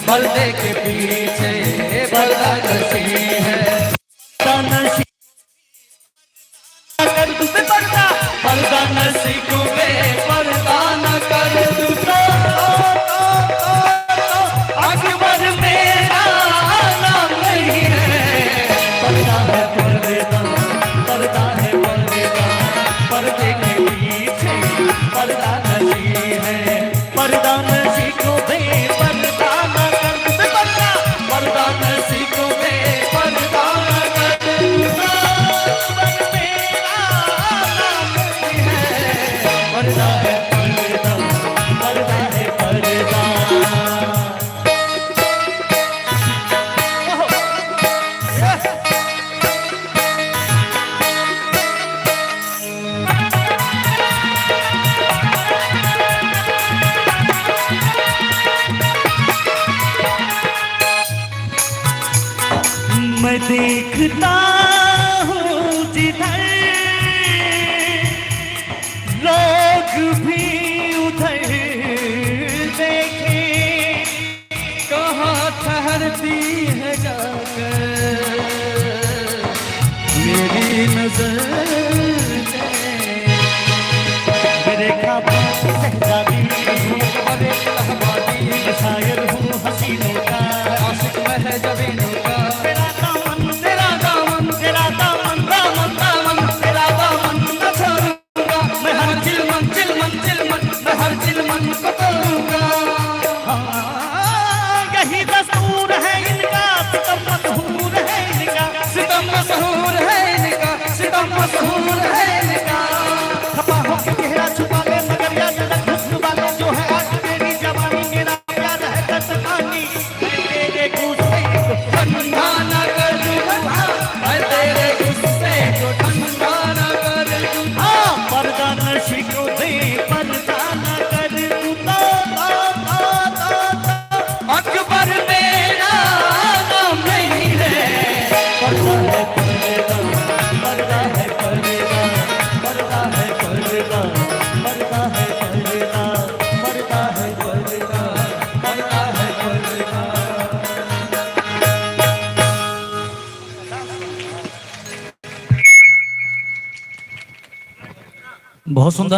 पर्दे के पीछे पर्दा नशी है। कर तू पर्दा, पर्दा नशी को पर्दा न कर तू तो अकबर मेरा नाम नहीं है। पर्दा है पर्दा, पर्दा है पर्दा, पर्दे के पीछे पर्दा नशी है। पर्दा नशी को पर्दा न कर तू पर्दा, पर्दा नशी को पर्दा न कर तू तो पर्दा है पर्दा, पर्दा है पर्दा। मैं देखता हूँ जिधर लोग भी उधर देखे, कहाँ ठहरती है जाकर मेरी नजर मेरे ख्वाबों शहजादी हूँ, अरे लहबादी शायर हूँ हसीनों का, आशिक मैं है जबीनों का। तेरा दामन तेरा दामन तेरा दामन दामन दामन तेरा दामन न छोड़ूंगा मैं, हर चिलमन चिलमन चिलमन मैं हर चिलमन को तोड़ूंगा। यही दस्तूर है इनका, सितम मशहूर है इनका, सितम मशहूर है इनका, सितम मशहूर है इनका। खपा होके चेहरा छुपा ले मगर याद रख हुस्न वाले जो है आज तेरी जवानी मेरा प्यार है दस्तखानी। तेरे गुस्से को ठंडा न कर दूंगा, मैं तेरे गुस्से को ठंडा न कर दूंगा। पर्दा नशी को पर्दा न कर दूंगा, अकबर मेरा नाम नहीं है। पर्दा है पर्दा, पर्दा है पर्दा, पर्दा है पर्दा, पर्दा है पर्दा, पर्दा है पर्दा, पर्दा है पर्दा। बहुत सुंदर।